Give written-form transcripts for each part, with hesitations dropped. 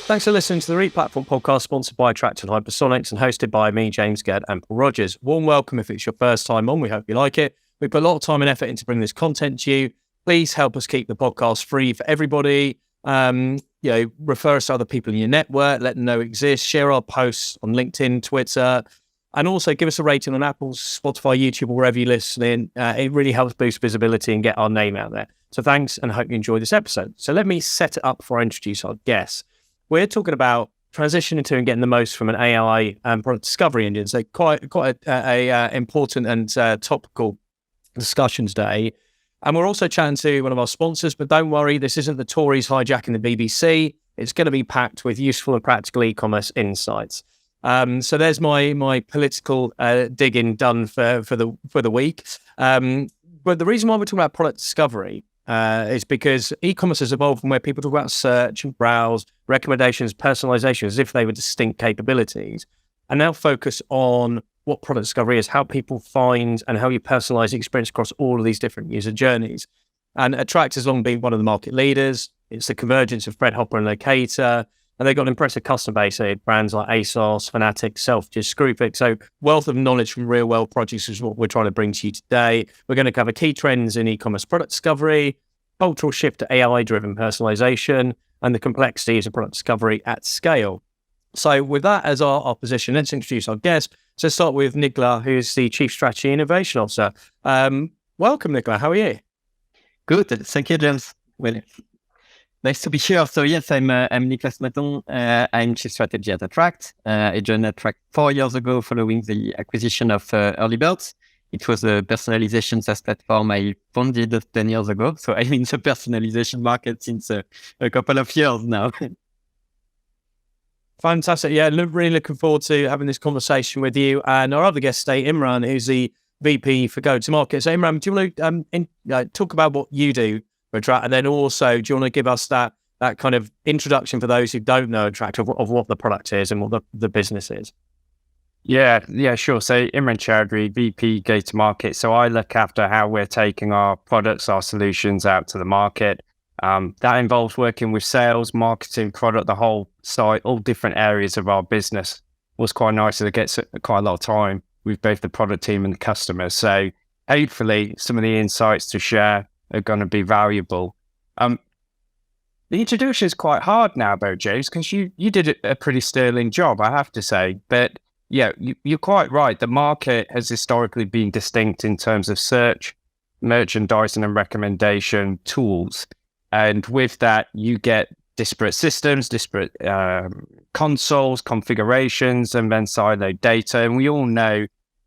Thanks for listening to the Replatform podcast, sponsored by Attraqt and Hypersonics and hosted by me, James Gedd and Paul Rogers. Warm welcome if it's your first time on. We hope you like it. We put a lot of time and effort into bringing this content to you. Please help us keep the podcast free for everybody. Refer us to other people in your network, let them know it exists, share our posts on LinkedIn, Twitter, and also give us a rating on Apple, Spotify, YouTube, or wherever you listen in. It really helps boost visibility and get our name out there. So thanks, and I hope you enjoy this episode. So let me set it up before I introduce our guests. We're talking about transitioning to and getting the most from an AI and product discovery engine. So quite a important and topical discussion today. And we're also chatting to one of our sponsors, but don't worry, this isn't the Tories hijacking the BBC. It's going to be packed with useful and practical e-commerce insights. So there's my political digging done for the week. But the reason why we're talking about product discovery is because e-commerce has evolved from where people talk about search and browse, recommendations, personalisation as if they were distinct capabilities, and now focus on what product discovery is, how people find and how you personalise the experience across all of these different user journeys. And Attraqt has long been one of the market leaders. It's the convergence of Fredhopper and Locayta, and they've got an impressive customer base. So brands like ASOS, Fanatics, Selfridges, Screwfix. So wealth of knowledge from real world projects is what we're trying to bring to you today. We're going to cover key trends in e-commerce product discovery, cultural shift to AI-driven personalisation, and the complexities of product discovery at scale. So with that as our position, let's introduce our guest. So start with Nicolas, who's the Chief Strategy Innovation Officer. Welcome, Nicolas. How are you? Good. Thank you, James. Well, nice to be here. So yes, I'm Nicolas Mathon. I'm Chief Strategy at Attraqt. I joined Attraqt 4 years ago following the acquisition of Early Birds. It was a personalization SaaS platform I founded 10 years ago. So I'm in the personalization market since a couple of years now. Fantastic. Yeah, really looking forward to having this conversation with you. And our other guest today, Imran, who's the VP for Go-to-Market. So Imran, do you want to talk about what you do for Attraqt? And then also, do you want to give us that kind of introduction for those who don't know Attraqt of what the product is and what the business is? Yeah, sure. So Imran Chaudhary, VP Go-to-Market. So I look after how we're taking our products, our solutions out to the market. That involves working with sales, marketing, product, the whole site, all different areas of our business. What's quite nice is it gets quite a lot of time with both the product team and the customers. So hopefully some of the insights to share are going to be valuable. The introduction is quite hard now, though, James, because you did a pretty sterling job, I have to say. But yeah, you're quite right. The market has historically been distinct in terms of search, merchandising, and recommendation tools. And with that, you get disparate systems, disparate consoles, configurations, and then siloed data. And we all know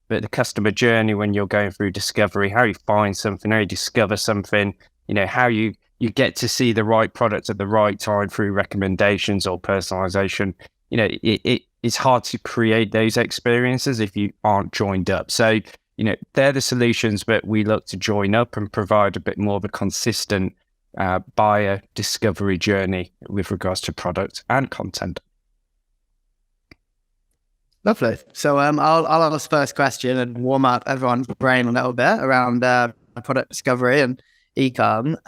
that the customer journey when you're going through discovery, how you find something, how you discover something, how you get to see the right product at the right time through recommendations or personalization. It's hard to create those experiences if you aren't joined up. So, they're the solutions that we look to join up and provide a bit more of a consistent buyer discovery journey with regards to product and content. Lovely. So I'll ask the first question and warm up everyone's brain a little bit around product discovery and e-com.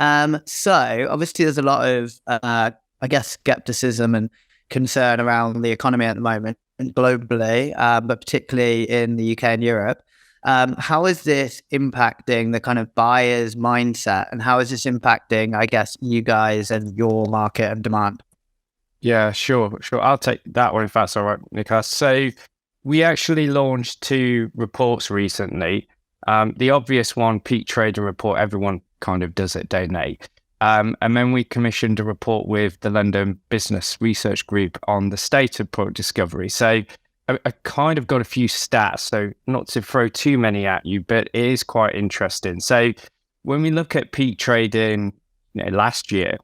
So obviously there's a lot of, skepticism and concern around the economy at the moment and globally, but particularly in the UK and Europe. How is this impacting the kind of buyer's mindset, and how is this impacting, you guys and your market and demand? Yeah, sure. I'll take that one if that's all right, Nicolas. So we actually launched 2 reports recently. The obvious one, peak trading report, everyone kind of does it, don't they? And then we commissioned a report with the London Business Research Group on the state of product discovery. So I kind of got a few stats, so not to throw too many at you, but it is quite interesting. So when we look at peak trading last year,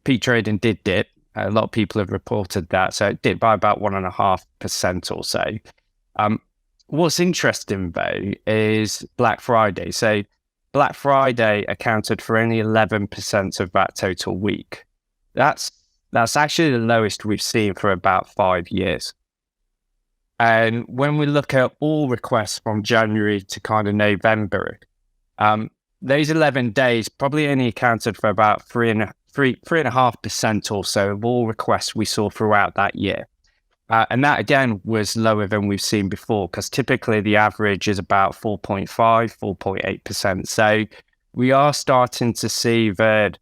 peak trading did dip. A lot of people have reported that. So it dipped by about 1.5% or so. What's interesting, though, is Black Friday. So Black Friday accounted for only 11% of that total week. That's actually the lowest we've seen for about 5 years. And when we look at all requests from January to kind of November, those 11 days probably only accounted for about 3.5% or so of all requests we saw throughout that year. And that, again, was lower than we've seen before, because typically the average is about 4.5, 4.8%. So we are starting to see that,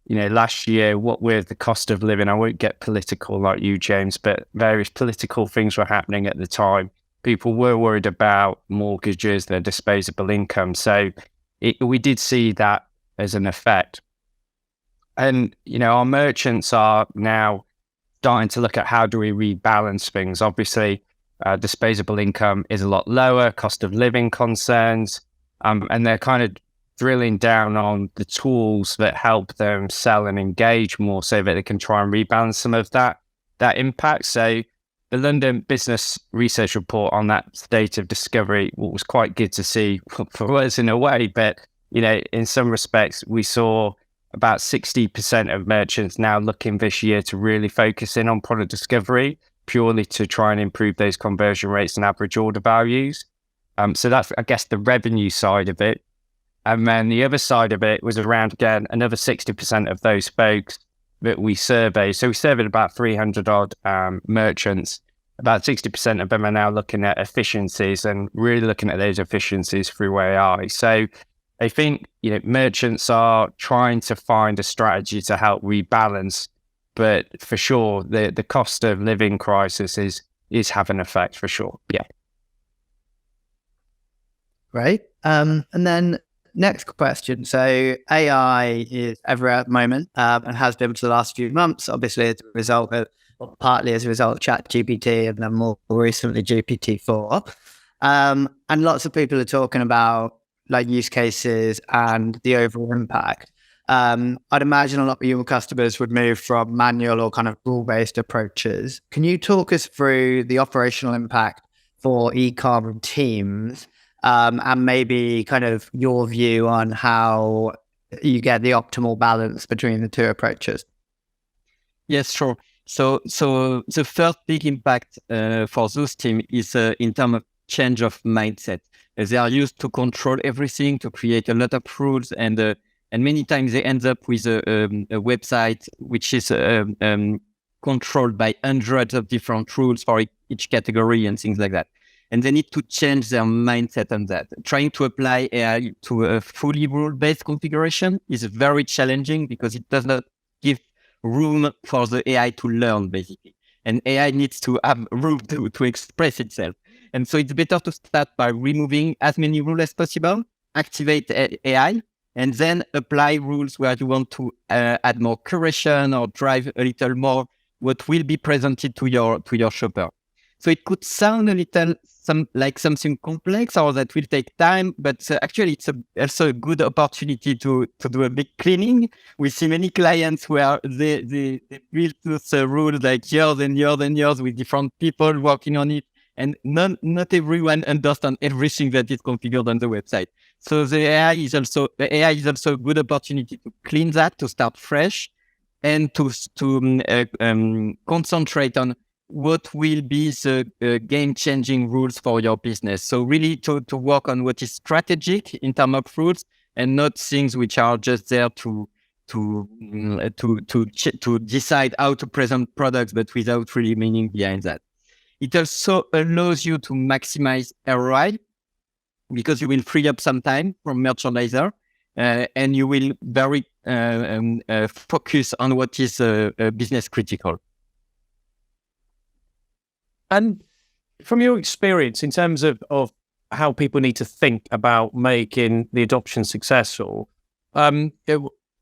last year, what with the cost of living, I won't get political like you, James, but various political things were happening at the time. People were worried about mortgages, their disposable income. So we did see that as an effect. And, our merchants are now starting to look at how do we rebalance things. Obviously, disposable income is a lot lower, cost of living concerns, and they're kind of drilling down on the tools that help them sell and engage more so that they can try and rebalance some of that impact. So the London Business Research Report on that state of discovery was quite good to see for us in a way, but in some respects, we saw about 60% of merchants now looking this year to really focus in on product discovery, purely to try and improve those conversion rates and average order values. So that's, I guess, the revenue side of it. And then the other side of it was around, again, another 60% of those folks that we surveyed. So we surveyed about 300 odd merchants. About 60% of them are now looking at efficiencies and really looking at those efficiencies through AI. So I think merchants are trying to find a strategy to help rebalance, but for sure the cost of living crisis is having an effect for sure. Yeah. Great. And then next question. So AI is everywhere at the moment and has been for the last few months, obviously as a result of, or partly as a result of ChatGPT and then more recently GPT-4. And lots of people are talking about like use cases and the overall impact. I'd imagine a lot of your customers would move from manual or kind of rule-based approaches. Can you talk us through the operational impact for e-com teams and maybe kind of your view on how you get the optimal balance between the two approaches? Yes, sure. So the first big impact for those teams is in terms of change of mindset. They are used to control everything, to create a lot of rules, and many times they end up with a website which is controlled by hundreds of different rules for each category and things like that. And they need to change their mindset on that. Trying to apply AI to a fully rule-based configuration is very challenging because it does not give room for the AI to learn, basically. And AI needs to have room to express itself. And so it's better to start by removing as many rules as possible, activate AI, and then apply rules where you want to add more curation or drive a little more what will be presented to your shopper. So it could sound a little like something complex or that will take time, but actually it's also a good opportunity to do a big cleaning. We see many clients where they build those rules like years and years and years with different people working on it. And not everyone understands everything that is configured on the website. So the AI is also a good opportunity to clean that, to start fresh, and to concentrate on what will be the game-changing rules for your business. So really to work on what is strategic in terms of rules and not things which are just there to decide how to present products, but without really meaning behind that. It also allows you to maximize ROI because you will free up some time from merchandiser and you will very focus on what is business critical. And from your experience, in terms of how people need to think about making the adoption successful,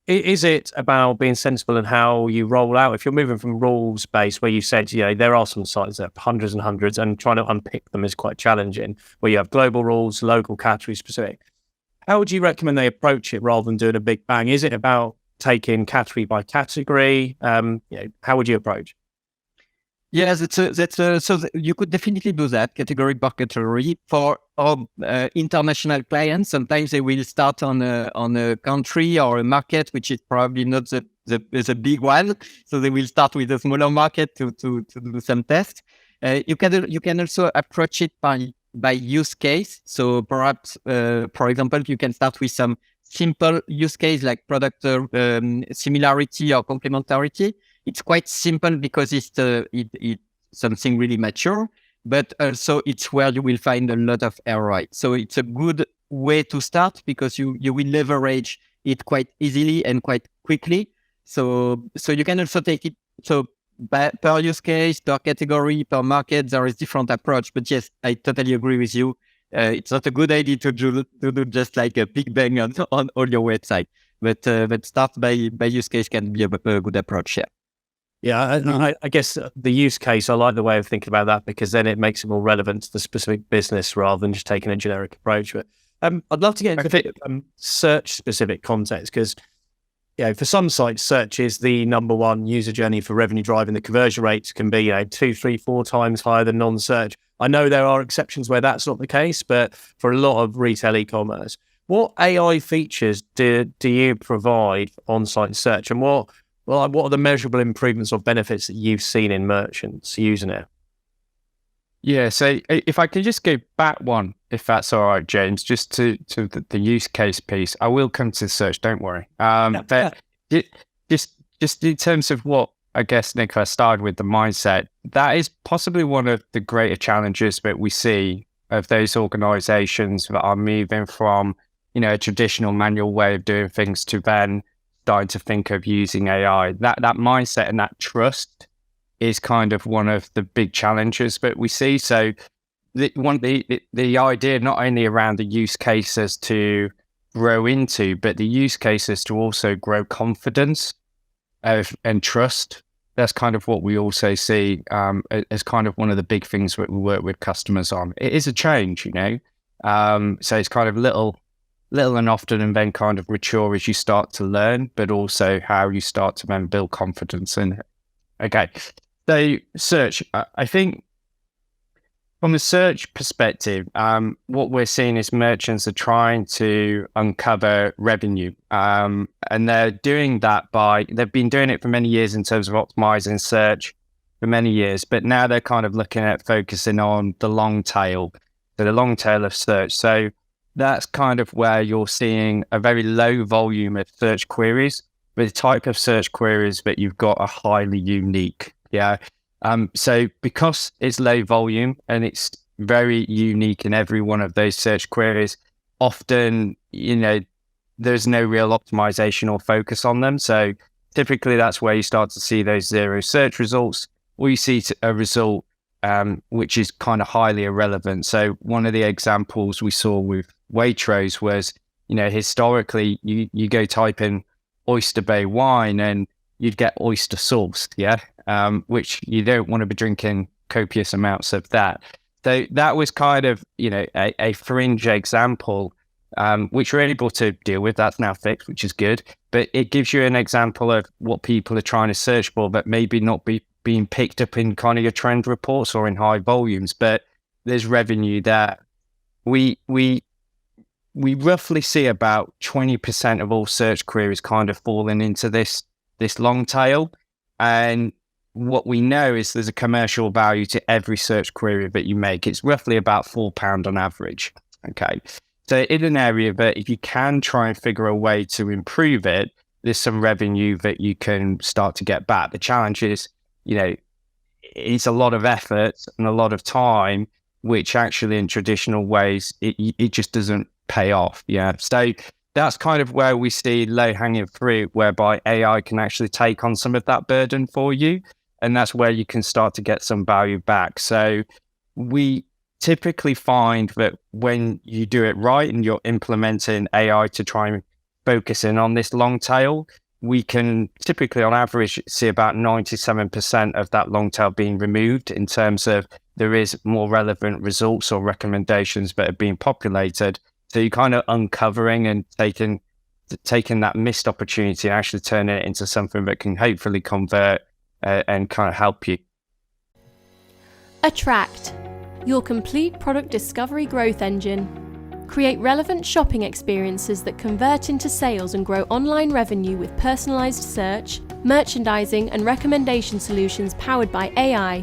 is it about being sensible in how you roll out? If you're moving from rules-based, where you said, there are some sites that have hundreds and hundreds, and trying to unpick them is quite challenging, where you have global rules, local category specific. How would you recommend they approach it rather than doing a big bang? Is it about taking category by category? How would you approach? Yes, so you could definitely do that category by category. For our international clients, sometimes they will start on a country or a market which is probably not the big one. So they will start with a smaller market to do some tests. You can also approach it by use case. So perhaps, for example, you can start with some simple use case like product similarity or complementarity, it's quite simple because it's something really mature, but also it's where you will find a lot of ROI. So it's a good way to start because you will leverage it quite easily and quite quickly. So you can also take it per use case, per category, per market. There is different approach, but yes, I totally agree with you. It's not a good idea to do just like a big bang on all your website, but start by use case can be a good approach. Yeah. Yeah, I guess the use case, I like the way of thinking about that because then it makes it more relevant to the specific business rather than just taking a generic approach. But I'd love to get into a bit of search-specific context because, for some sites, search is the number one user journey for revenue driving. The conversion rates can be 2, 3, 4 times higher than non-search. I know there are exceptions where that's not the case, but for a lot of retail e-commerce, what AI features do you provide on-site search, and what are the measurable improvements or benefits that you've seen in merchants using it? Yeah, so if I can just go back one, if that's all right, James, just to the use case piece. I will come to search, don't worry. But just in terms of what I guess Nicolas started with, the mindset, that is possibly one of the greater challenges that we see of those organizations that are moving from, a traditional manual way of doing things to then starting to think of using AI. That mindset and that trust is kind of one of the big challenges that we see. So the idea not only around the use cases to grow into, but the use cases to also grow confidence and trust. That's kind of what we also see as kind of one of the big things that we work with customers on. It is a change, so it's kind of little and often, and then kind of mature as you start to learn, but also how you start to then build confidence in it. Okay, so search, I think from a search perspective, what we're seeing is merchants are trying to uncover revenue, and they're doing that they've been doing it for many years in terms of optimizing search for many years, but now they're kind of looking at focusing on the long tail of search. So that's kind of where you're seeing a very low volume of search queries, but the type of search queries that you've got are highly unique. Yeah. So because it's low volume and it's very unique in every one of those search queries, often, there's no real optimization or focus on them. So typically that's where you start to see those zero search results, or you see a result which is kind of highly irrelevant. So one of the examples we saw with Waitrose was, historically you go type in Oyster Bay wine and you'd get oyster sauce, which you don't want to be drinking copious amounts of that. So that was kind of, a fringe example, which we're able to deal with. That's now fixed, which is good. But it gives you an example of what people are trying to search for, but maybe not being picked up in kind of your trend reports or in high volumes, but there's revenue there. We roughly see about 20% of all search queries kind of falling into this long tail. And what we know is there's a commercial value to every search query that you make. It's roughly about £4 on average. Okay. So in an area that if you can try and figure a way to improve it, there's some revenue that you can start to get back. The challenge is, it's a lot of effort and a lot of time, which actually in traditional ways, it just doesn't pay off. Yeah. So that's kind of where we see low hanging fruit, whereby AI can actually take on some of that burden for you. And that's where you can start to get some value back. So we typically find that when you do it right and you're implementing AI to try and focus in on this long tail, we can typically on average see about 97% of that long tail being removed in terms of there is more relevant results or recommendations that are being populated. So you're kind of uncovering and taking that missed opportunity and actually turning it into something that can hopefully convert and kind of help you. Attraqt, your complete product discovery growth engine. Create relevant shopping experiences that convert into sales and grow online revenue with personalized search, merchandising, and recommendation solutions powered by AI.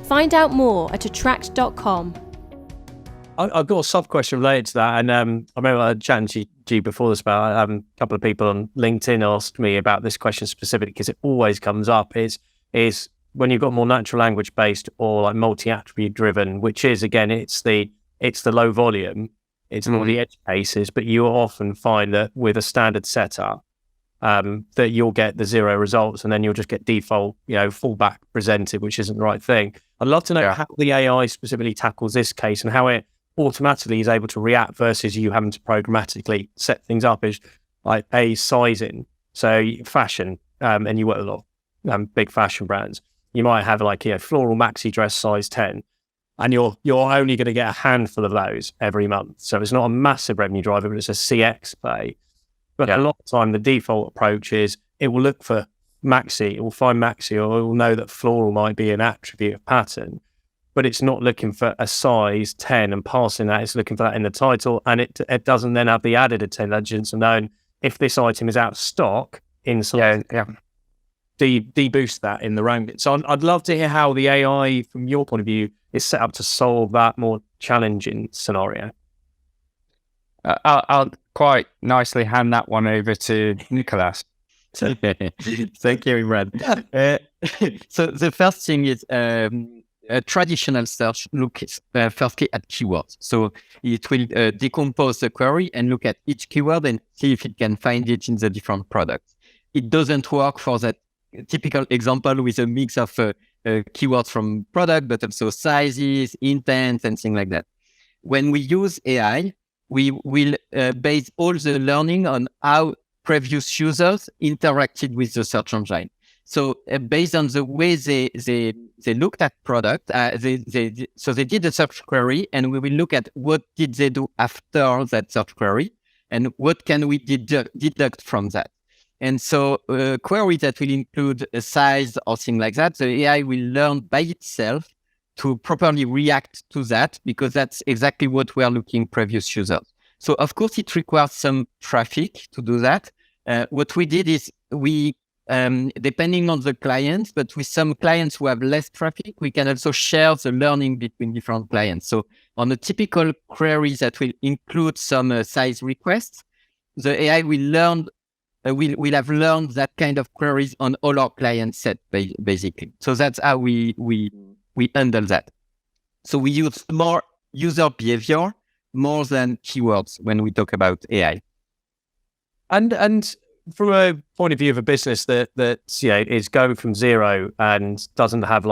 Find out more at attraqt.com. I've got a sub question related to that, and I remember chatting to you before this about a couple of people on LinkedIn asked me about this question specifically because it always comes up. Is when you've got more natural language based or like multi-attribute driven, which is again it's the low volume, it's more the edge cases, but you often find that with a standard setup that you'll get the 0 results, and then you'll just get default fallback presented, which isn't the right thing. I'd love to know how the AI specifically tackles this case and how it automatically is able to react versus you having to programmatically set things up. Is like a sizing. So fashion, and you work with a lot of big fashion brands. You might have like floral maxi dress size 10, and you're only going to get a handful of those every month. So it's not a massive revenue driver, but it's a CX play. But a lot of the time, the default approach is it will look for maxi, it will find maxi, or it will know that floral might be an attribute of pattern, but it's not looking for a size 10 and passing that. It's looking for that in the title, and it doesn't then have the added intelligence of knowing if this item is out of stock inside. Deboost that in the ranking. So I'd love to hear how the AI, from your point of view, is set up to solve that more challenging scenario. I'll quite nicely hand that one over to Nicolas. Thank you, Imran. So the first thing is a traditional search looks firstly at keywords. So it will decompose the query and look at each keyword and see if it can find it in the different products. It doesn't work for that typical example with a mix of keywords from product, but also sizes, intents, and things like that. When we use AI, we will base all the learning on how previous users interacted with the search engine. So based on the way they looked at product, they did a search query, and we will look at what did they do after that search query, and what can we deduct from that. And so query that will include a size or thing like that, the AI will learn by itself to properly react to that, because that's exactly what we are looking previous users. So of course it requires some traffic to do that. What we did is we, depending on the clients, but with some clients who have less traffic, we can also share the learning between different clients. So on a typical query that will include some size requests, the AI will learn, will have learned that kind of queries on all our client set, basically. So that's how we handle that. So we use more user behavior more than keywords when we talk about AI. And from a point of view of a business that is going from 0 and doesn't have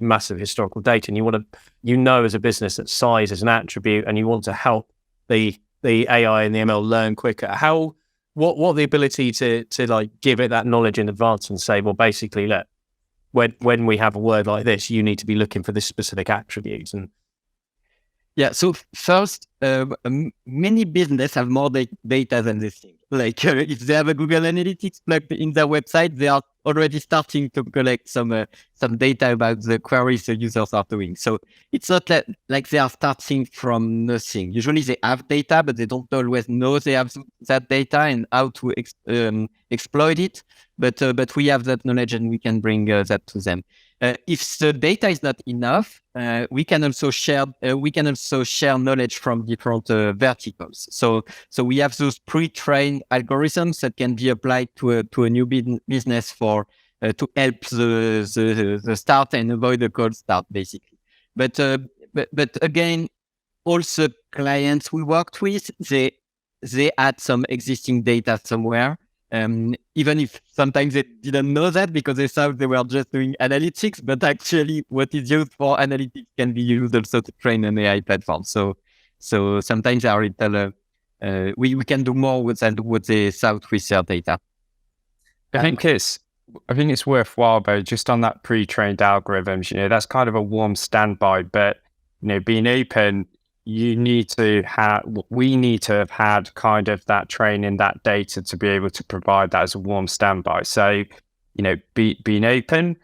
massive historical data, and you want to as a business that size is an attribute, and you want to help the AI and the ML learn quicker. What the ability to give it that knowledge in advance and say, well, basically, look, when we have a word like this, you need to be looking for this specific attribute. And so first, many businesses have more data than they think. If they have a Google Analytics plugged in their website, they are already starting to collect some data about the queries the users are doing. So it's not like they are starting from nothing. Usually they have data, but they don't always know they have that data and how to exploit it. But we have that knowledge, and we can bring that to them. If the data is not enough, we can also share knowledge from different verticals. So we have those pre-trained algorithms that can be applied to a new business to help the start and avoid the cold start, basically. But again, also clients we worked with, they had some existing data somewhere. Even if sometimes they didn't know that because they thought they were just doing analytics, but actually what is used for analytics can be used also to train an AI platform. So sometimes our we can do more with what they thought with their data. I think it's worthwhile, though, just on that pre-trained algorithms, that's kind of a warm standby, but being open, we need to have had kind of that training, that data to be able to provide that as a warm standby. So, being open,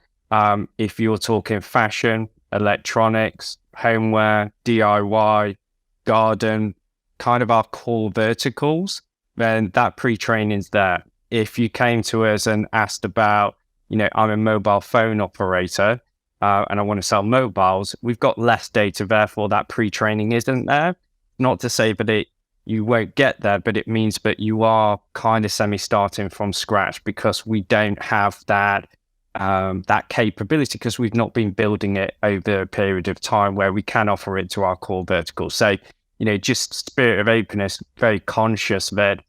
if you're talking fashion, electronics, homeware, DIY, garden, kind of our core verticals, then that pre-training is there. If you came to us and asked about, I'm a mobile phone operator, and I want to sell mobiles, we've got less data, therefore that pre-training isn't there. not to say that you won't get there, but it means that you are kind of semi-starting from scratch because we don't have that capability because we've not been building it over a period of time where we can offer it to our core verticals. So, just spirit of openness, very conscious that,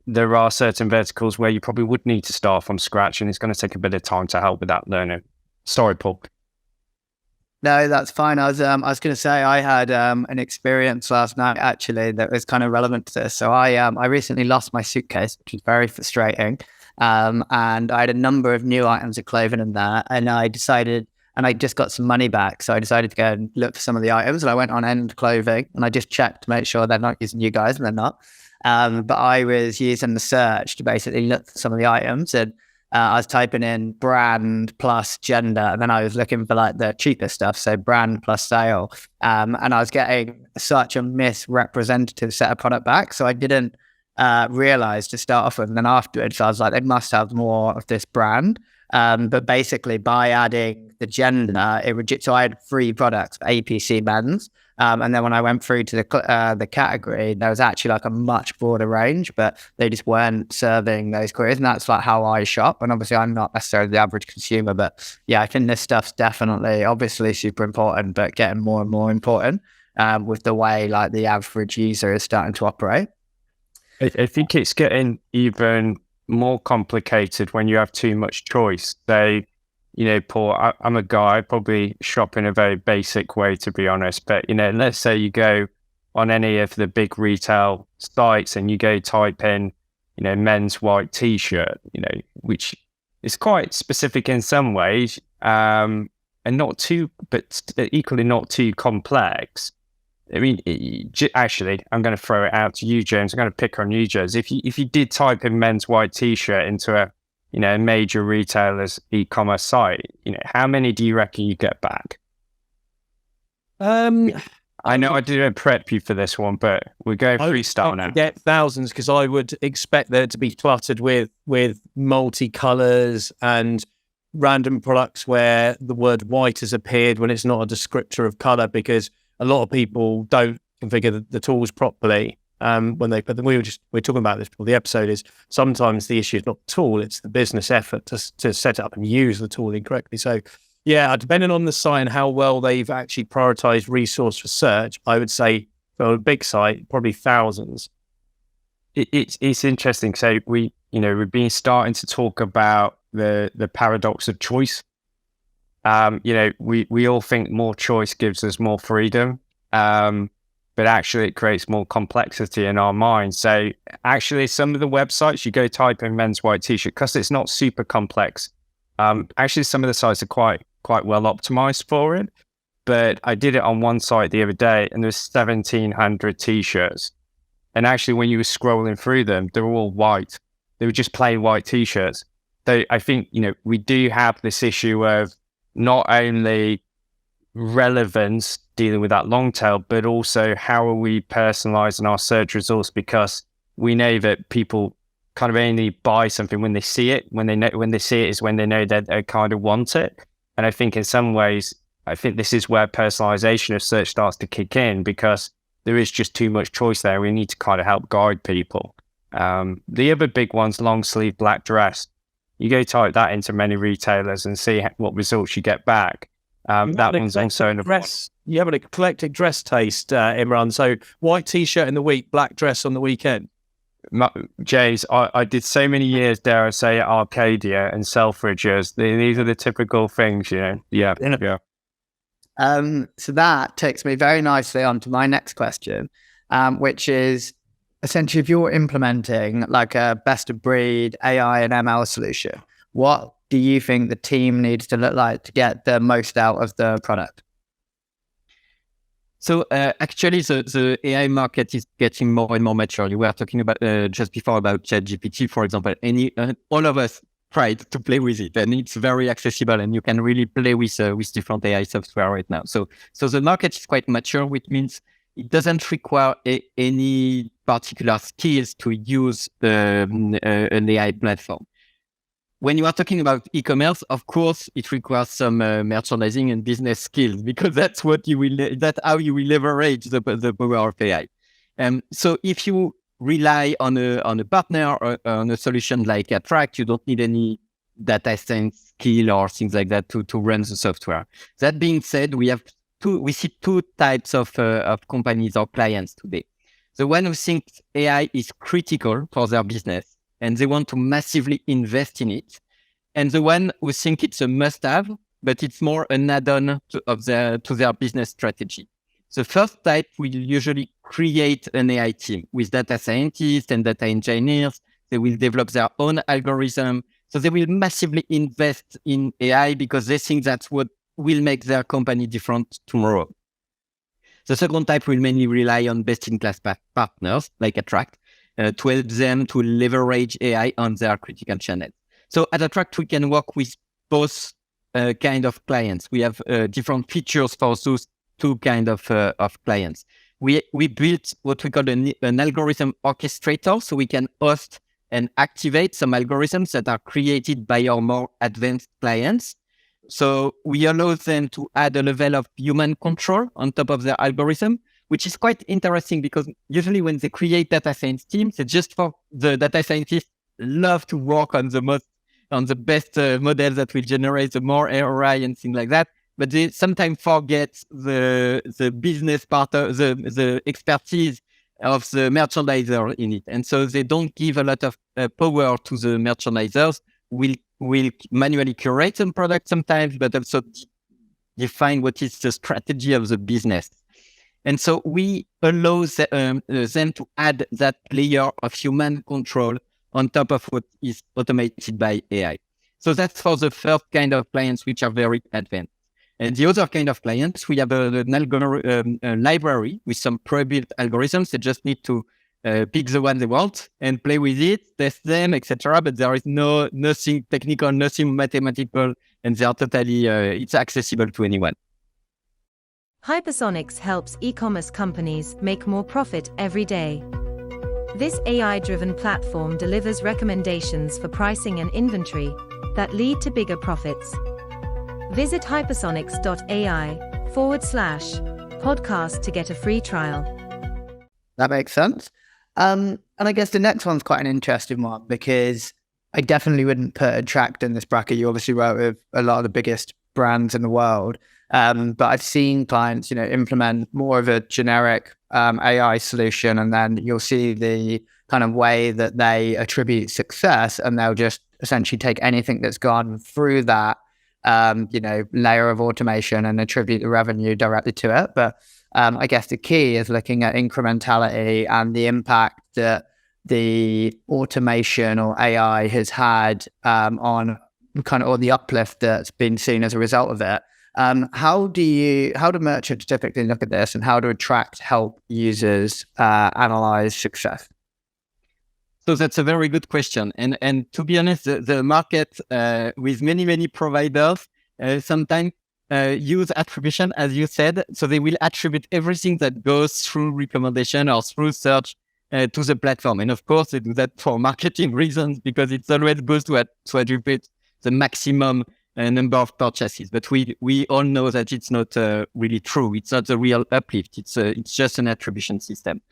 there are certain verticals where you probably would need to start from scratch, and it's going to take a bit of time to help with that learning. Sorry, Paul. No, that's fine. I was going to say I had an experience last night actually that was kind of relevant to this. So I recently lost my suitcase, which was very frustrating. And I had a number of new items of clothing in there, and I just got some money back. So I decided to go and look for some of the items, and I went on End Clothing and I just checked to make sure they're not using you guys, and they're not. But I was using the search to basically look for some of the items, and I was typing in brand plus gender, and then I was looking for like the cheaper stuff, so brand plus sale. And I was getting such a misrepresentative set of product back. So I didn't realize to start off with. And then afterwards, I was like, they must have more of this brand. But basically, by adding the gender, so I had 3 products, APC men's. And then when I went through to the category, there was actually like a much broader range, but they just weren't serving those queries. And that's like how I shop. And obviously, I'm not necessarily the average consumer, but yeah, I think this stuff's definitely, obviously super important, but getting more and more important with the way like the average user is starting to operate. I think it's getting even more complicated when you have too much choice. Paul, I'm a guy, I probably shop in a very basic way, to be honest. But, let's say you go on any of the big retail sites and you go type in, men's white t-shirt, which is quite specific in some ways, and not too, but equally not too complex. I mean, actually, I'm going to throw it out to you, James. I'm going to pick on you, James. If you did type in men's white t-shirt into a major retailer's e-commerce site, how many do you reckon you get back? I know I didn't prep you for this one, but we're going freestyle now. Get thousands, because I would expect there to be cluttered with multi-colors and random products where the word white has appeared when it's not a descriptor of color, because a lot of people don't configure the tools properly. When they put them, we're talking about this before the episode, is sometimes the issue is not the tool, it's the business effort to set it up and use the tooling correctly. So yeah, depending on the site and how well they've actually prioritized resource for search, I would say for a big site, probably thousands. It's interesting. So we've been starting to talk about the paradox of choice. We all think more choice gives us more freedom. But actually it creates more complexity in our minds. So actually some of the websites, you go type in men's white t-shirt, because it's not super complex. Actually some of the sites are quite well optimized for it. But I did it on one site the other day and there's 1,700 t-shirts. And actually when you were scrolling through them, they were all white. They were just plain white t-shirts. So I think, we do have this issue of not only relevance dealing with that long tail, but also how are we personalizing our search results, because we know that people kind of only buy something when they see it. When they see it is when they know that they kind of want it. And I think in some ways, this is where personalization of search starts to kick in, because there is just too much choice there. We need to kind of help guide people. The other big one's long sleeve black dress. You go type that into many retailers and see what results you get back. That one's also in You have an eclectic dress taste, Imran. So white t-shirt in the week, black dress on the weekend. James, I did so many years, dare I say, at Arcadia and Selfridges. These are the typical things, Yeah. So that takes me very nicely on to my next question, which is essentially if you're implementing like a best of breed AI and ML solution, what do you think the team needs to look like to get the most out of the product? So actually, the AI market is getting more and more mature. You were talking about just before about ChatGPT, for example. All of us tried to play with it, and it's very accessible, and you can really play with different AI software right now. So the market is quite mature, which means it doesn't require any particular skills to use an AI platform. when you are talking about e-commerce, of course, it requires some merchandising and business skills, because that's how you will leverage the power of AI. So if you rely on a partner or on a solution like Attraqt, you don't need any data science skill or things like that to run the software. That being said, we see two types of companies or clients today. The one who thinks AI is critical for their business and they want to massively invest in it, and the one who think it's a must-have, but it's more an add-on to their business strategy. The first type will usually create an AI team with data scientists and data engineers. They will develop their own algorithm. So they will massively invest in AI because they think that's what will make their company different tomorrow. The second type will mainly rely on best-in-class partners like Attraqt to help them to leverage AI on their critical channels. So at Attraqt, we can work with both kind of clients. We have different features for those two kind of clients. We built what we call an algorithm orchestrator, so we can host and activate some algorithms that are created by our more advanced clients. So we allow them to add a level of human control on top of their algorithm, which is quite interesting because usually when they create data science teams, it's just for the data scientists love to work on the best models that will generate the more ROI and things like that. But they sometimes forget the business part of the expertise of the merchandiser in it. And so they don't give a lot of power to the merchandisers. Will manually curate some products sometimes, but also define what is the strategy of the business. And so we allow them to add that layer of human control on top of what is automated by AI. So that's for the first kind of clients which are very advanced. And the other kind of clients, we have a library with some pre-built algorithms. They just need to pick the one they want and play with it, test them, etc. But there is nothing technical, nothing mathematical, and they are totally, it's accessible to anyone. Hypersonics helps e-commerce companies make more profit every day. This AI-driven platform delivers recommendations for pricing and inventory that lead to bigger profits. Visit hypersonics.ai/podcast to get a free trial. That makes sense. And I guess the next one's quite an interesting one because I definitely wouldn't put Attraqt in this bracket. You obviously work with a lot of the biggest brands in the world. But I've seen clients, implement more of a generic AI solution, and then you'll see the kind of way that they attribute success, and they'll just essentially take anything that's gone through that, layer of automation and attribute the revenue directly to it. But I guess the key is looking at incrementality and the impact that the automation or AI has had on kind of all the uplift that's been seen as a result of it. How do merchants typically look at this, and how do Attraqt help users analyze success? So that's a very good question. And to be honest, the market with many providers sometimes use attribution, as you said. So they will attribute everything that goes through recommendation or through search to the platform. And of course, they do that for marketing reasons because it's always good to attribute the maximum number of purchases. But we all know that it's not really true. It's not the real uplift. It's just an attribution system.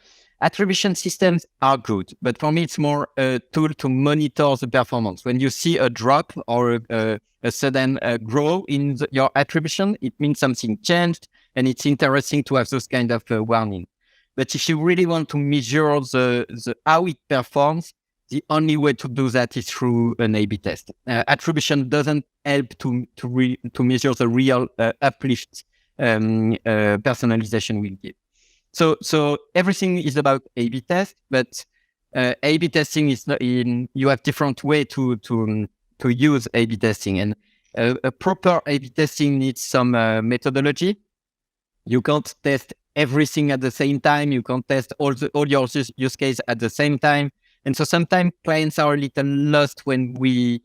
Attribution systems are good, but for me, it's more a tool to monitor the performance. When you see a drop or a sudden grow in your attribution, it means something changed, and it's interesting to have those kind of warning. But if you really want to measure the how it performs, the only way to do that is through an A/B test. Attribution doesn't help to measure the real uplift personalization will give. So everything is about A/B test, but A/B testing is not you have different way to use A/B testing, and a proper A/B testing needs some methodology. You can't test everything at the same time. You can't test all your use case at the same time, and so sometimes clients are a little lost when they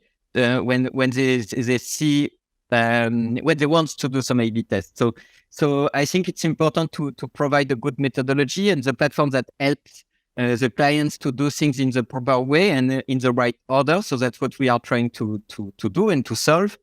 see when they want to do some A/B tests. So I think it's important to provide a good methodology and the platform that helps the clients to do things in the proper way and in the right order. So that's what we are trying to do and to solve.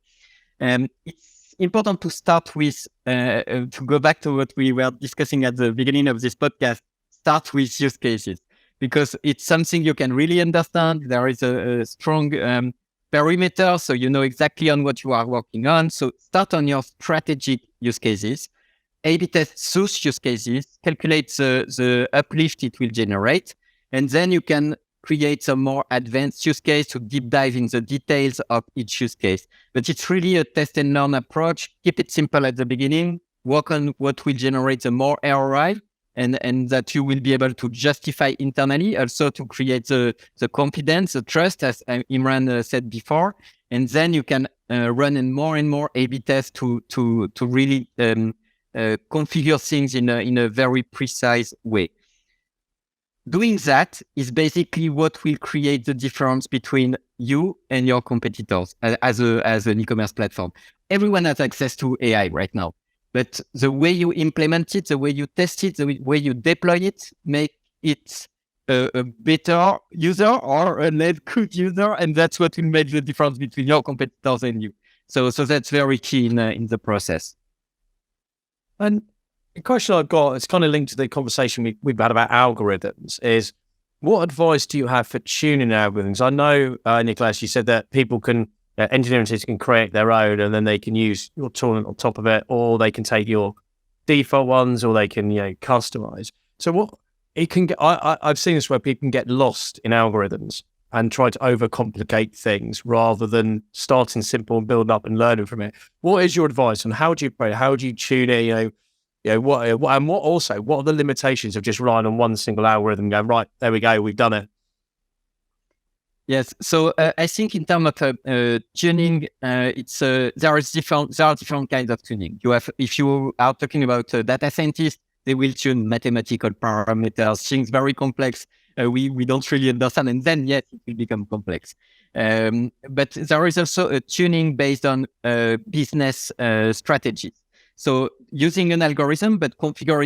It's important to start with, to go back to what we were discussing at the beginning of this podcast, start with use cases, because it's something you can really understand. There is a strong perimeter, so you know exactly on what you are working on. So start on your strategic use cases, A/B test those use cases, calculate the uplift it will generate, and then you can create some more advanced use case to deep dive in the details of each use case. But it's really a test and learn approach. Keep it simple at the beginning, work on what will generate the more ROI, and that you will be able to justify internally, also to create the confidence, the trust, as Imran said before. And then you can run and more A/B tests to really configure things in a very precise way. Doing that is basically what will create the difference between you and your competitors as an e-commerce platform. Everyone has access to AI right now, but the way you implement it, the way you test it, the way you deploy it, make it a better user or a less good user, and that's what will make the difference between your competitors and you. So that's very key in the process. And the question I've got, it's kind of linked to the conversation we've had about algorithms, is what advice do you have for tuning algorithms? I know, Nicolas, you said that people can, engineering teams can create their own, and then they can use your tool on top of it, or they can take your default ones, or they can, customize. So what it can get, I've seen this where people can get lost in algorithms and try to overcomplicate things rather than starting simple and building up and learning from it. What is your advice on how do you play? How do you tune it? What are the limitations of just relying on one single algorithm and going, right, there we go, we've done it? Yes. So I think in terms of tuning, there are different kinds of tuning. If you are talking about data scientists, they will tune mathematical parameters, things very complex. We don't really understand, and then yes, it will become complex. But there is also a tuning based on business strategies. So using an algorithm, but configure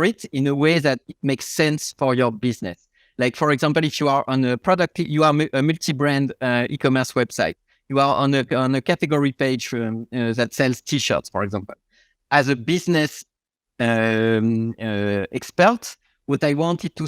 it in a way that it makes sense for your business. Like, for example, if you are on a product, you are a multi-brand e-commerce website. You are on a category page that sells T-shirts, for example. As a business expert, what I wanted to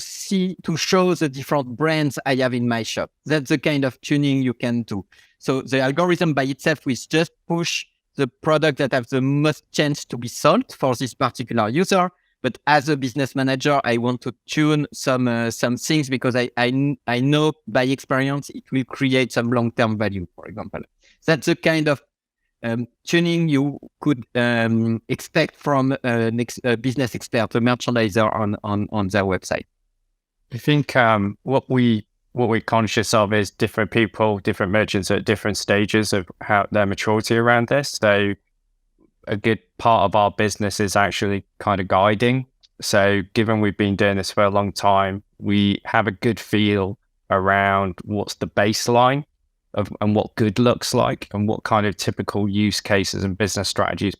show the different brands I have in my shop. That's the kind of tuning you can do. So the algorithm by itself will just push the product that have the most chance to be sold for this particular user. But as a business manager, I want to tune some things because I know by experience it will create some long-term value, for example. That's the kind of tuning you could expect from a business expert, a merchandiser on their website. I think what we're conscious of is different people, different merchants at different stages of how their maturity around this. So a good part of our business is actually kind of guiding. So given we've been doing this for a long time, we have a good feel around what's the baseline and what good looks like and what kind of typical use cases and business strategies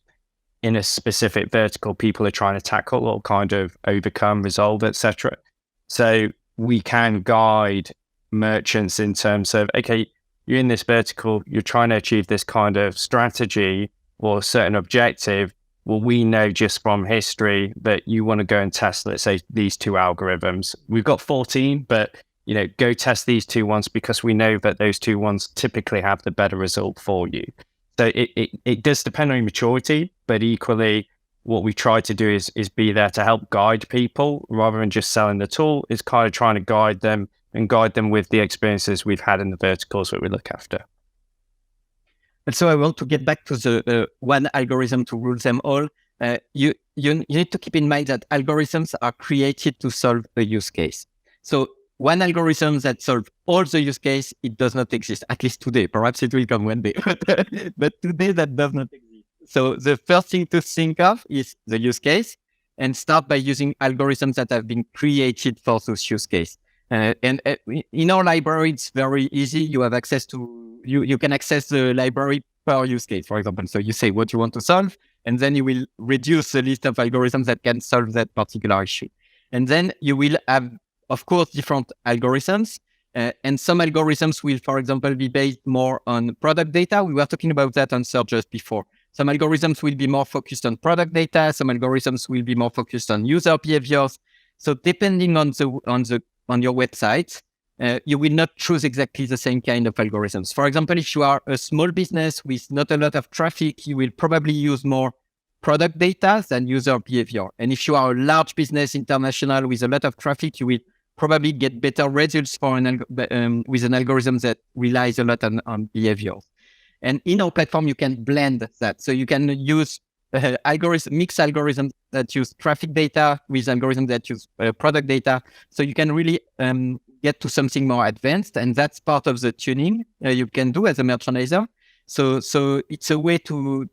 in a specific vertical people are trying to tackle or kind of overcome, resolve, etc. So we can guide merchants in terms of, okay, you're in this vertical, you're trying to achieve this kind of strategy or certain objective. Well, we know just from history that you want to go and test, let's say, these two algorithms. We've got 14, but go test these two ones because we know that those two ones typically have the better result for you. So it does depend on your maturity, but equally what we try to do is be there to help guide people rather than just selling the tool. It's kind of trying to guide them with the experiences we've had in the verticals that we look after. And so I want to get back to the one algorithm to rule them all. You need to keep in mind that algorithms are created to solve a use case. So one algorithm that solves all the use case, it does not exist, at least today. Perhaps it will come one day, but today that does not exist. So the first thing to think of is the use case and start by using algorithms that have been created for those use case. And in our library, it's very easy. You have access to, you can access the library per use case, for example. So you say what you want to solve, and then you will reduce the list of algorithms that can solve that particular issue. And then you will have of course, different algorithms. And some algorithms will, for example, be based more on product data. We were talking about that on search just before. Some algorithms will be more focused on product data. Some algorithms will be more focused on user behaviors. So depending on your website, you will not choose exactly the same kind of algorithms. For example, if you are a small business with not a lot of traffic, you will probably use more product data than user behavior. And if you are a large business, international, with a lot of traffic, you will probably get better results for with an algorithm that relies a lot on behavior. And in our platform, you can blend that. So you can use mixed algorithms that use traffic data with algorithms that use product data. So you can really get to something more advanced. And that's part of the tuning you can do as a merchandiser. So it's a way to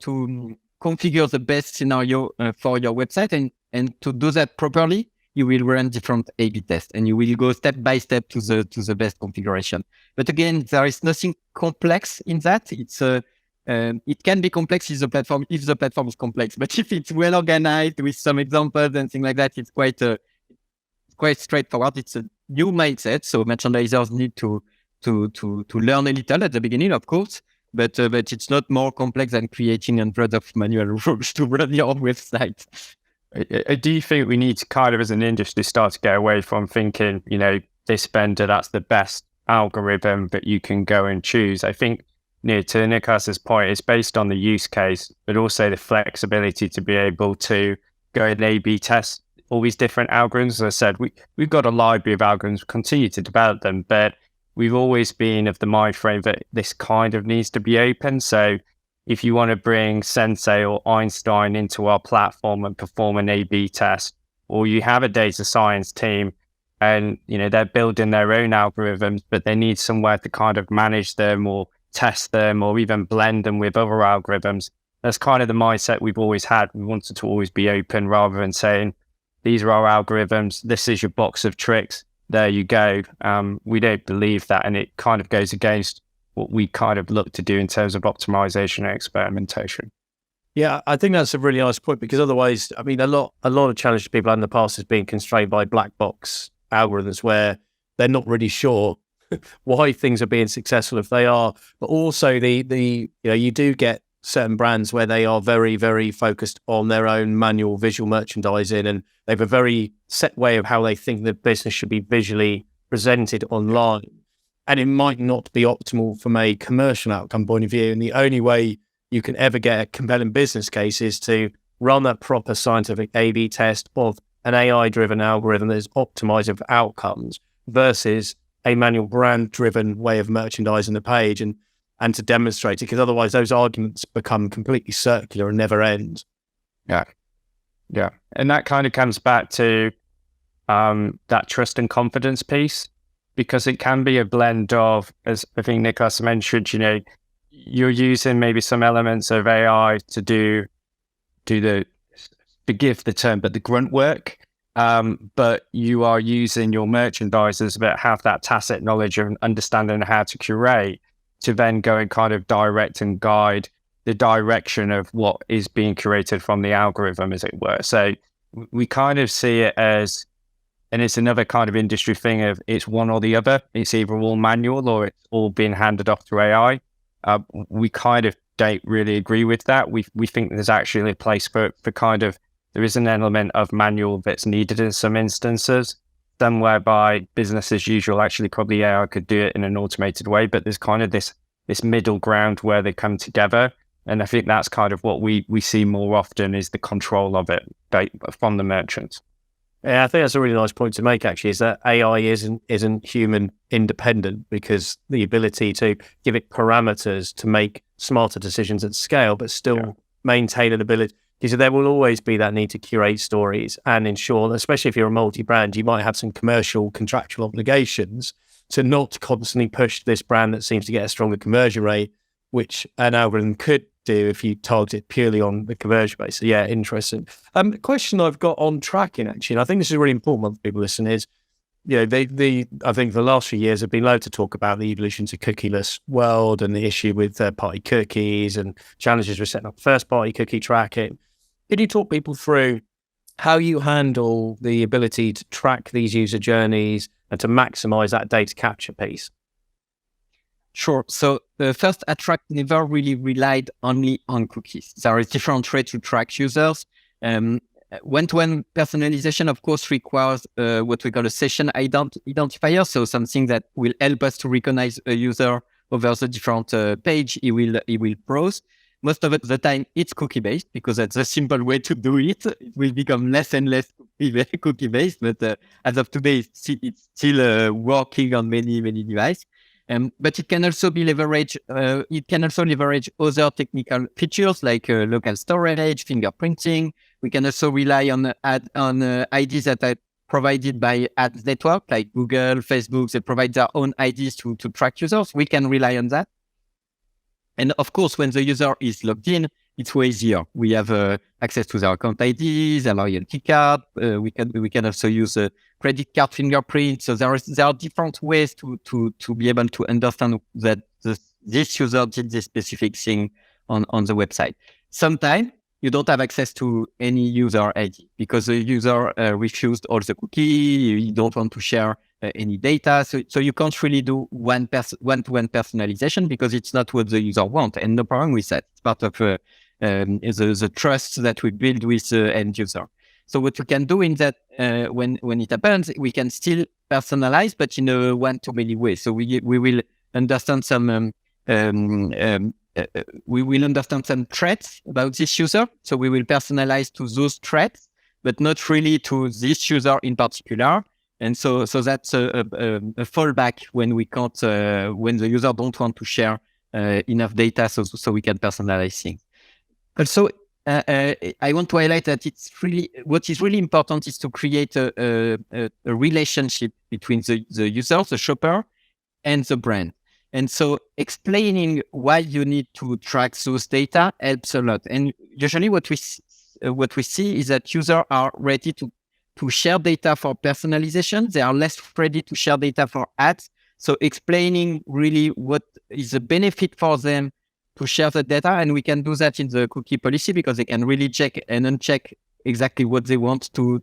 configure the best scenario for your website. And to do that properly, you will run different A/B tests, and you will go step by step to the best configuration. But again, there is nothing complex in that. It can be complex if the platform is complex, but if it's well organized with some examples and things like that, it's quite straightforward. It's a new mindset, so merchandisers need to learn a little at the beginning, of course. But it's not more complex than creating hundreds of manual rules to run your website. Do you think we need to kind of, as an industry, start to get away from thinking, this vendor, that's the best algorithm that you can go and choose? I think, to Nicolas's point, it's based on the use case, but also the flexibility to be able to go and A/B test all these different algorithms. As I said, we've got a library of algorithms, continue to develop them, but we've always been of the mind frame that this kind of needs to be open. So if you want to bring Sensei or Einstein into our platform and perform an A/B test, or you have a data science team and they're building their own algorithms, but they need somewhere to kind of manage them or test them or even blend them with other algorithms. That's kind of the mindset we've always had. We wanted to always be open rather than saying, these are our algorithms, this is your box of tricks, there you go. We don't believe that, and it kind of goes against what we kind of look to do in terms of optimization and experimentation. Yeah, I think that's a really nice point, because otherwise, I mean, a lot of challenges people had in the past has been constrained by black box algorithms where they're not really sure why things are being successful if they are. But also you do get certain brands where they are very, very focused on their own manual visual merchandising, and they have a very set way of how they think the business should be visually presented online. And it might not be optimal from a commercial outcome point of view. And the only way you can ever get a compelling business case is to run a proper scientific A/B test of an AI-driven algorithm that is optimizing for outcomes versus a manual brand-driven way of merchandising the page, and to demonstrate it, because otherwise those arguments become completely circular and never end. Yeah. And that kind of comes back to that trust and confidence piece, because it can be a blend of, as I think Nicolas mentioned, you're using maybe some elements of AI to do the, forgive the term, but the grunt work. But you are using your merchandisers that have that tacit knowledge of understanding how to curate to then go and kind of direct and guide the direction of what is being curated from the algorithm, as it were. So we kind of see it as, and it's another kind of industry thing of it's one or the other. It's either all manual or it's all being handed off to AI. We kind of don't really agree with that. We think there's actually a place for kind of, there is an element of manual that's needed in some instances, some whereby business as usual, actually probably AI could do it in an automated way, but there's kind of this middle ground where they come together. And I think that's kind of what we see more often, is the control of it from the merchants. Yeah, I think that's a really nice point to make, actually, is that AI isn't human independent, because the ability to give it parameters to make smarter decisions at scale, but still maintain an ability. Because there will always be that need to curate stories and ensure, especially if you're a multi-brand, you might have some commercial contractual obligations to not constantly push this brand that seems to get a stronger conversion rate, which an algorithm could do if you target it purely on the conversion rate. So yeah, interesting. The question I've got on tracking, actually, and I think this is really important for people listening, is, I think the last few years have been loads to talk about the evolution to cookieless world and the issue with third-party cookies and challenges with setting up first-party cookie tracking. Can you talk people through how you handle the ability to track these user journeys and to maximize that data capture piece. Sure. So first, Attraqt never really relied only on cookies. There is different ways to track users. One-to-one personalization, of course, requires what we call a session identifier. So something that will help us to recognize a user over the different page he will browse. Most of the time, it's cookie-based because that's a simple way to do it. It will become less and less cookie-based, but as of today, it's still working on many devices. But it can also be leveraged. It can also leverage other technical features like local storage, fingerprinting. We can also rely on IDs that are provided by ads network like Google, Facebook. They provide their own IDs to track users. We can rely on that. And of course, when the user is logged in, it's way easier. We have access to their account IDs, their loyalty card. We can also use a credit card fingerprint. So there are different ways to be able to understand that this user did this specific thing on the website. Sometimes you don't have access to any user ID because the user refused all the cookie. You don't want to share any data. So you can't really do one-to-one personalization because it's not what the user wants. And no problem with that. It's part of the trust that we build with the end user. So what we can do in that, when it happens, we can still personalize, but in a one-to-many way. So we will understand some threats about this user. So we will personalize to those threats, but not really to this user in particular. And so that's a fallback when we can't, when the user don't want to share enough data, so we can personalize things. Also, I want to highlight that what is really important is to create a relationship between the user, the shopper, and the brand. And so explaining why you need to track those data helps a lot. And usually what we see is that users are ready to share data for personalization. They are less ready to share data for ads. So explaining really what is the benefit for them to share the data. And we can do that in the cookie policy because they can really check and uncheck exactly what they want to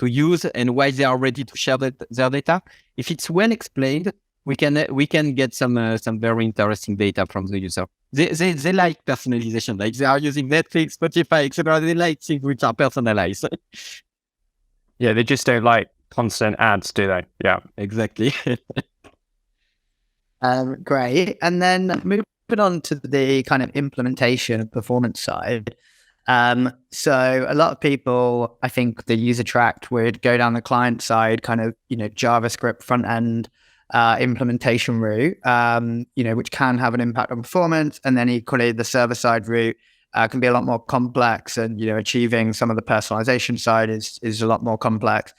use and why they are ready to share their data. If it's well explained, we can get some very interesting data from the user. They like personalization, like they are using Netflix, Spotify, etc. They like things which are personalized. Yeah, they just don't like constant ads, do they? Yeah, exactly. Great. And then moving on to the kind of implementation and performance side. So a lot of people, I think the use Attraqt would go down the client side, kind of, JavaScript front end implementation route, which can have an impact on performance. And then equally the server side route can be a lot more complex, and achieving some of the personalization side is a lot more complex.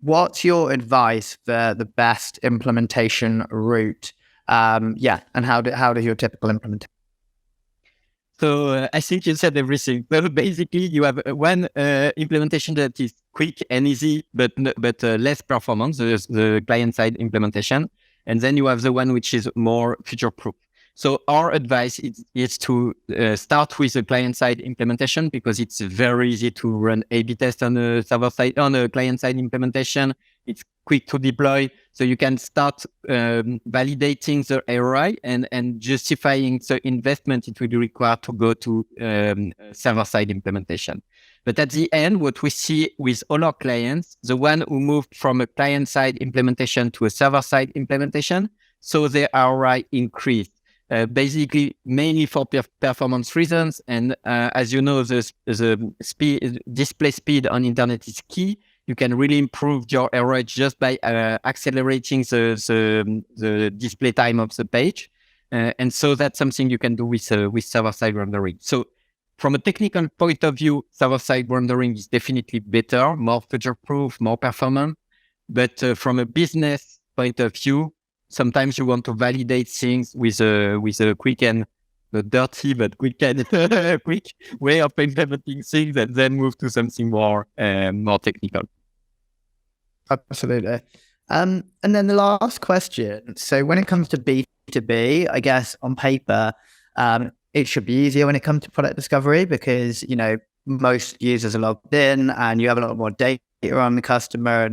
What's your advice for the best implementation route? And how do your typical implementation? So I think you said everything. Well, basically, you have one implementation that is quick and easy, but less performance, the client-side implementation. And then you have the one which is more future-proof. So our advice is to start with a client-side implementation because it's very easy to run A/B test on a server-side, on a client-side implementation. It's quick to deploy, so you can start validating the ROI and justifying the investment it will require to go to server-side implementation. But at the end, what we see with all our clients, the one who moved from a client-side implementation to a server-side implementation, so their ROI increased. Basically, mainly for performance reasons, and as you know, the display speed on internet is key. You can really improve your ROI just by accelerating the display time of the page, and so that's something you can do with server-side rendering. So, from a technical point of view, server-side rendering is definitely better, more future-proof, more performant. But from a business point of view, sometimes you want to validate things with a quick and dirty, but quick and quick way of implementing things, and then move to something more technical. Absolutely. And then the last question. So when it comes to B2B, I guess on paper, it should be easier when it comes to product discovery because, most users are logged in and you have a lot more data on the customer,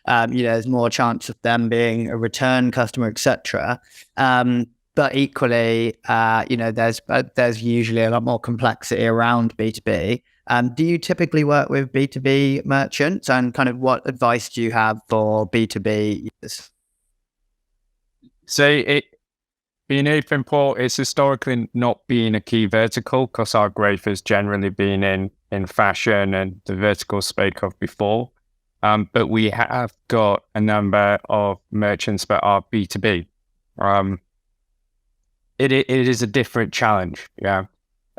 and there's more chance of them being a return customer, etc. But equally, there's usually a lot more complexity around B2B. Do you typically work with B2B merchants, and kind of what advice do you have for B2B users? So being open port is historically not been a key vertical, because our growth has generally been in fashion and the vertical spoke of before. But we have got a number of merchants that are B2B. It is a different challenge,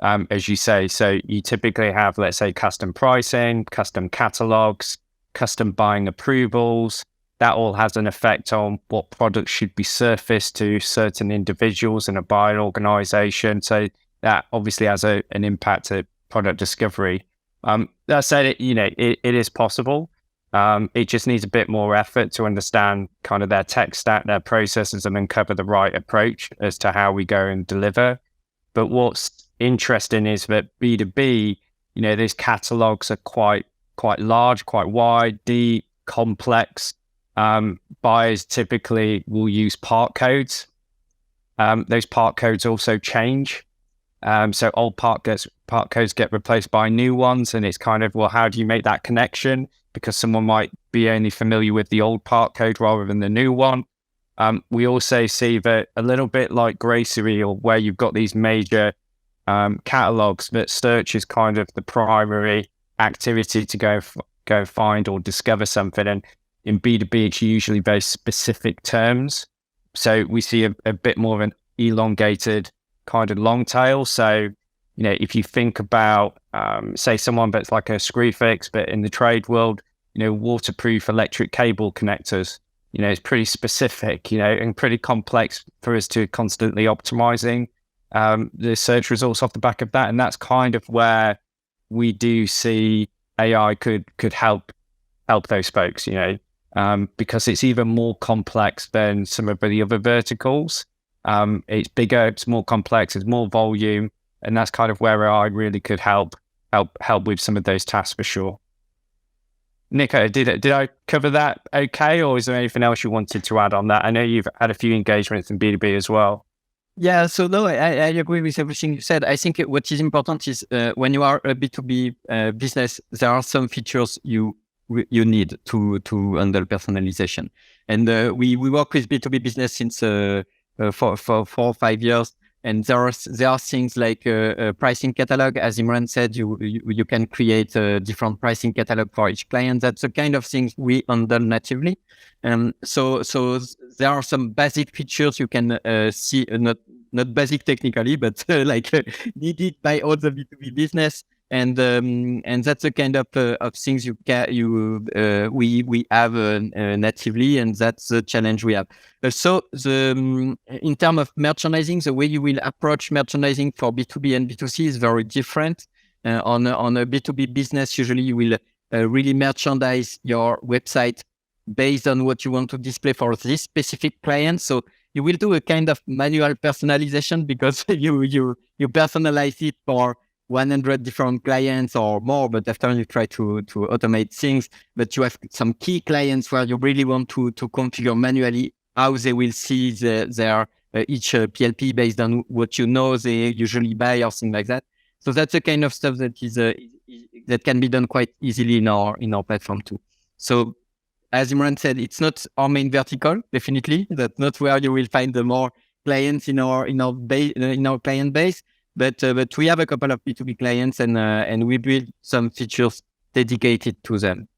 as you say. So you typically have, let's say, custom pricing, custom catalogs, custom buying approvals. That all has an effect on what products should be surfaced to certain individuals in a buying organization. So that obviously has an impact to product discovery. That said, it is possible. It just needs a bit more effort to understand kind of their tech stack, their processes, and uncover the right approach as to how we go and deliver. But what's interesting is that B2B, these catalogs are quite large, quite wide, deep, complex. Buyers typically will use part codes. Those part codes also change. So old part codes get replaced by new ones, and it's kind of, well, how do you make that connection? Because someone might be only familiar with the old part code rather than the new one. We also see that a little bit like grocery, or where you've got these major catalogs, that search is kind of the primary activity to go find or discover something. And in B2B, it's usually very specific terms. So we see a bit more of an elongated kind of long tail. So, if you think about, say, someone that's like a Screwfix, but in the trade world, waterproof electric cable connectors, it's pretty specific, and pretty complex for us to constantly optimizing the search results off the back of that. And that's kind of where we do see AI could help those folks, because it's even more complex than some of the other verticals. It's bigger, it's more complex, it's more volume, and that's kind of where AI really could help with some of those tasks for sure. Nico, did I cover that okay, or is there anything else you wanted to add on that? I know you've had a few engagements in B2B as well. Yeah, so no, I agree with everything you said. I think what is important is when you are a B2B business, there are some features you need to handle personalization. And we work with B2B business since for 4 or 5 years. And there are things like a pricing catalog. As Imran said, you can create a different pricing catalog for each client. That's the kind of things we handle natively. So there are some basic features you can see, not basic technically, but needed by all the B2B business. And that's the kind of things we have natively, and that's the challenge we have. So in terms of merchandising, the way you will approach merchandising for B2B and B2C is very different. On a B2B business, usually you will really merchandise your website based on what you want to display for this specific client. So you will do a kind of manual personalization, because you personalize it for 100 different clients or more, but after you try to automate things, but you have some key clients where you really want to configure manually how they will see their each PLP based on what they usually buy or something like that. So that's the kind of stuff that is that can be done quite easily in our platform too. So as Imran said, it's not our main vertical, definitely. That's not where you will find the more clients in our client base. But we have a couple of B2B clients, and we build some features dedicated to them.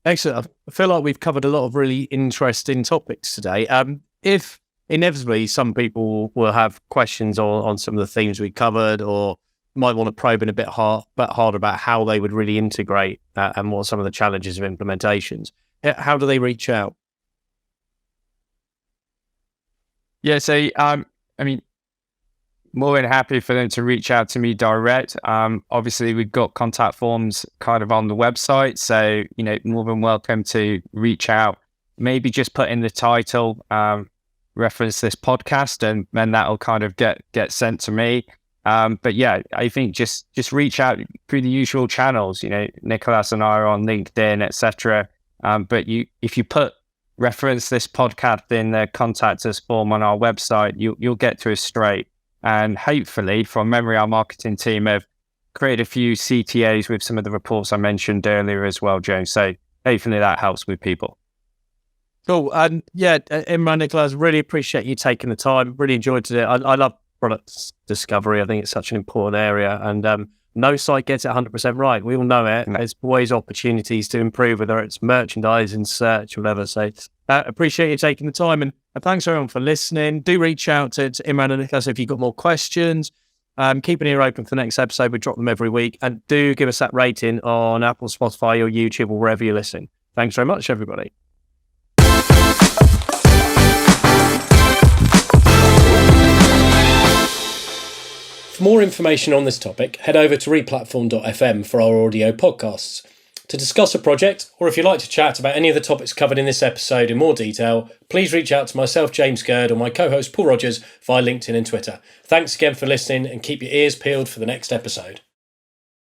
Excellent. I feel like we've covered a lot of really interesting topics today. If inevitably some people will have questions on some of the themes we covered, or might want to probe in a bit harder about how they would really integrate and what some of the challenges of implementations, how do they reach out? Yeah, so more than happy for them to reach out to me direct. Obviously, we've got contact forms kind of on the website, so more than welcome to reach out. Maybe just put in the title, reference this podcast, and then that'll kind of get sent to me. But yeah, I think just reach out through the usual channels. You know, Nicolas and I are on LinkedIn, etc. But if you reference this podcast in the contact us form on our website, you'll get to us straight. And hopefully, from memory, our marketing team have created a few CTAs with some of the reports I mentioned earlier as well, James. So hopefully that helps with people. Cool. And Imran, Nicolas, really appreciate you taking the time. Really enjoyed it. I love product discovery. I think it's such an important area, and no site gets it 100% right. We all know it. There's always opportunities to improve, whether it's merchandising, search, whatever. So appreciate you taking the time, and thanks everyone for listening. Do reach out to Imran and Nicolas if you've got more questions. Keep an ear open for the next episode. We drop them every week, and do give us that rating on Apple, Spotify, or YouTube, or wherever you're listening. Thanks very much, everybody. For more information on this topic, head over to replatform.fm for our audio podcasts. To discuss a project, or if you'd like to chat about any of the topics covered in this episode in more detail, please reach out to myself, James Gerd, or my co-host Paul Rogers via LinkedIn and Twitter. Thanks again for listening, and keep your ears peeled for the next episode.